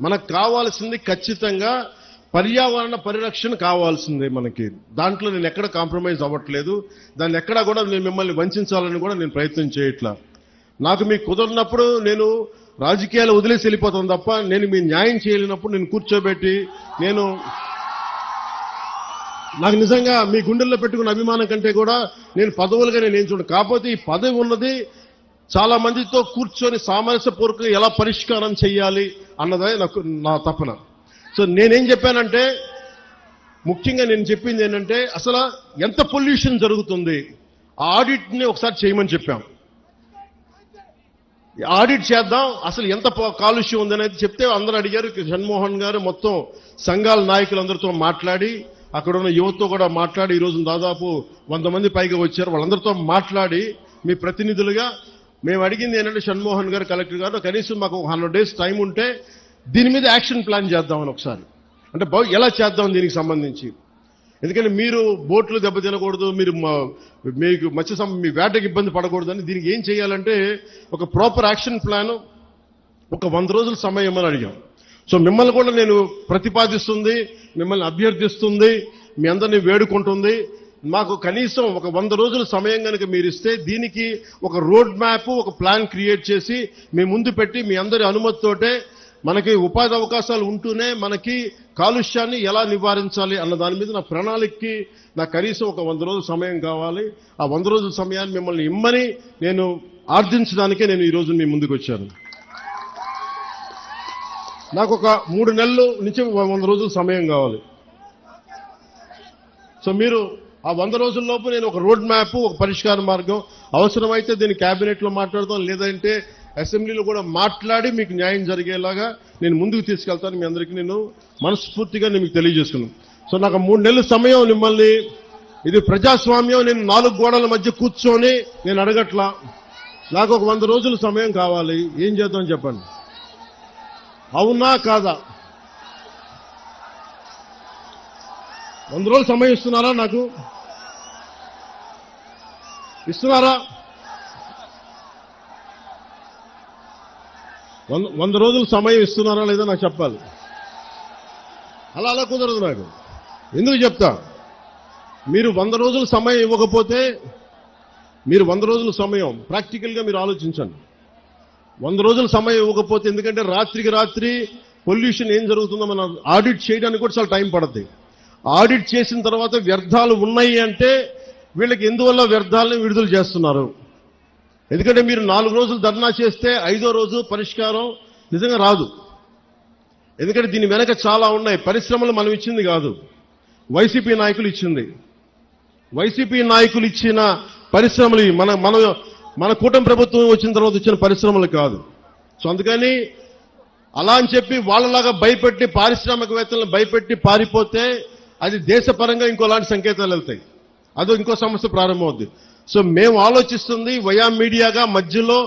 మనకు కావాల్సింది ఖచ్చితంగా పర్యావరణ పరిరక్షణ కావాల్సిందే. మనకి దాంట్లో నేను ఎక్కడ కాంప్రమైజ్ అవ్వట్లేదు. దాన్ని ఎక్కడా కూడా నేను మిమ్మల్ని వంచాలని కూడా నేను ప్రయత్నం చేయట్లా. నాకు మీకు కుదరినప్పుడు నేను రాజకీయాలు వదిలేసి వెళ్ళిపోతాను తప్ప నేను మీ న్యాయం చేయలేనప్పుడు నేను కూర్చోబెట్టి నాకు నిజంగా మీ గుండెల్లో పెట్టుకున్న అభిమానం కంటే కూడా నేను పదవులుగా నేను ఏం చూడను. కాకపోతే ఈ పదవి ఉన్నది చాలా మందితో కూర్చొని సామరస్యపూర్వకంగా ఎలా పరిష్కారం చేయాలి అన్నదే నా తపన. సో నేనేం చెప్పానంటే ముఖ్యంగా నేను చెప్పింది ఏంటంటే అసలు ఎంత పొల్యూషన్ జరుగుతుంది ఆ ఆడిట్ని ఒకసారి చేయమని చెప్పాం. ఆడిట్ చేద్దాం, అసలు ఎంత కాలుష్యం ఉందనేది చెప్తే అందరూ అడిగారు. షణ్మోహన్ గారు మొత్తం సంఘాల నాయకులందరితో మాట్లాడి అక్కడ ఉన్న యువతతో కూడా మాట్లాడి ఈరోజు దాదాపు 100 మంది పైగా వచ్చారు. వాళ్ళందరితో మాట్లాడి మీ ప్రతినిధులుగా మేము అడిగింది ఏంటంటే షణ్మోహన్ గారు కలెక్టర్ గారు కనీసం మాకు 100 days టైం ఉంటే దీని మీద యాక్షన్ ప్లాన్ చేద్దామని ఒకసారి, అంటే ఎలా చేద్దాం దీనికి సంబంధించి. ఎందుకంటే మీరు బోట్లు దెబ్బతినకూడదు, మీకు మీ వేటకి ఇబ్బంది పడకూడదని దీనికి ఏం చేయాలంటే ఒక ప్రాపర్ యాక్షన్ ప్లాన్ ఒక 100 రోజుల సమయం అని అడిగాం. సో మిమ్మల్ని కూడా నేను ప్రతిపాదిస్తుంది, మిమ్మల్ని అభ్యర్థిస్తుంది, మీ అందరినీ వేడుకుంటుంది. మాకు కనీసం ఒక 100 రోజుల సమయం కనుక మీరు ఇస్తే దీనికి ఒక రోడ్ మ్యాప్, ఒక ప్లాన్ క్రియేట్ చేసి మీ ముందు పెట్టి మీ అందరి అనుమతితోటే మనకి ఉపాధి అవకాశాలు ఉంటూనే మనకి కాలుష్యాన్ని ఎలా నివారించాలి అన్న దాని మీద నా ప్రణాళికకి నాకు కనీసం ఒక 100 రోజుల సమయం కావాలి. ఆ 100 రోజుల సమయాన్ని మిమ్మల్ని ఇమ్మని నేను ఆర్జించడానికే నేను ఈరోజు మీ ముందుకు వచ్చాను. నాకు ఒక 3 నెలల నుంచి 100 రోజుల సమయం కావాలి. సో మీరు ఆ 100 రోజుల్లోపు నేను ఒక రోడ్ మ్యాప్, ఒక పరిష్కార మార్గం, అవసరమైతే దీన్ని క్యాబినెట్లో మాట్లాడతాం, లేదంటే అసెంబ్లీలో కూడా మాట్లాడి మీకు న్యాయం జరిగేలాగా నేను ముందుకు తీసుకెళ్తాను. మీ అందరికీ నేను మనస్ఫూర్తిగా మీకు తెలియజేస్తున్నాను. సో నాకు 3 నెలల సమయం మిమ్మల్ని, ఇది ప్రజాస్వామ్యం, నేను 4 గోడల మధ్య కూర్చొని నేను అడగట్లా. నాకు ఒక 100 రోజుల సమయం కావాలి. ఏం చేద్దాం చెప్పండి, అవునా కాదా? 100 రోజులు సమయం ఇస్తున్నారా? నాకు ఇస్తున్నారా? 100 రోజులు సమయం ఇస్తున్నారా లేదా నాకు చెప్పాలి. అలా కుదరదు నాకు. ఎందుకు చెప్తా, మీరు 100 రోజుల సమయం ఇవ్వకపోతే, మీరు 100 రోజుల సమయం ప్రాక్టికల్గా మీరు ఆలోచించండి. 100 రోజుల సమయం ఇవ్వకపోతే, ఎందుకంటే రాత్రికి రాత్రి పొల్యూషన్ ఏం జరుగుతుందో మనం ఆడిట్ చేయడానికి కూడా చాలా టైం పడుతుంది. ఆడిట్ చేసిన తర్వాత వ్యర్థాలు ఉన్నాయి అంటే వీళ్ళకి ఎందువల్ల వ్యర్థాలను విడుదల చేస్తున్నారు. ఎందుకంటే మీరు 4 రోజులు ధర్నా చేస్తే 5వ రోజు పరిష్కారం నిజంగా రాదు. ఎందుకంటే దీని వెనక చాలా ఉన్నాయి. పరిశ్రమలు మనం ఇచ్చింది కాదు, వైసీపీ నాయకులు ఇచ్చింది. వైసీపీ నాయకులు ఇచ్చిన పరిశ్రమలు మన కూటమి ప్రభుత్వం వచ్చిన తర్వాత ఇచ్చిన పరిశ్రమలు కాదు. సో అందుకని అలా అని చెప్పి వాళ్ళలాగా భయపెట్టి పారిశ్రామికవేత్తలను భయపెట్టి పారిపోతే అది దేశపరంగా ఇంకోలాంటి సంకేతాలు వెళ్తాయి, అదో ఇంకో సమస్య ప్రారంభమవుద్ది. సో మేము ఆలోచిస్తుంది వయా మీడియాగా మధ్యలో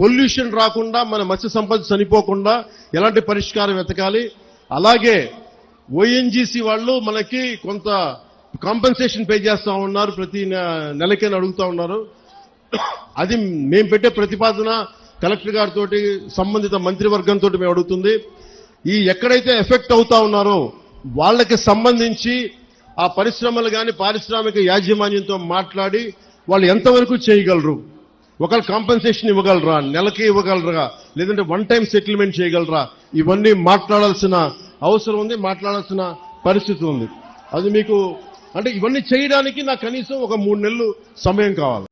పొల్యూషన్ రాకుండా, మన మత్స్య సంపద చనిపోకుండా ఎలాంటి పరిష్కారం వెతకాలి. అలాగే ఓఎన్జీసీ వాళ్ళు మనకి కొంత కాంపెన్సేషన్ పే చేస్తూ ఉన్నారు, ప్రతి నెలకైనా అడుగుతూ ఉన్నారు. అది మేము పెట్టే ప్రతిపాదన కలెక్టర్ గారితో సంబంధిత మంత్రివర్గంతో మేము అడుగుతుంది. ఈ ఎక్కడైతే ఎఫెక్ట్ అవుతా ఉన్నారో వాళ్ళకి సంబంధించి ఆ పరిశ్రమలు కానీ పారిశ్రామిక యాజమాన్యంతో మాట్లాడి వాళ్ళు ఎంతవరకు చేయగలరు, ఒకళ్ళు కాంపెన్సేషన్ ఇవ్వగలరా, నెలకి ఇవ్వగలరా, లేదంటే 1 టైం సెటిల్మెంట్ చేయగలరా, ఇవన్నీ మాట్లాడాల్సిన అవసరం ఉంది, మాట్లాడాల్సిన పరిస్థితి ఉంది. అది మీకు అంటే ఇవన్నీ చేయడానికి నాకు కనీసం ఒక 3 నెలలు సమయం కావాలి.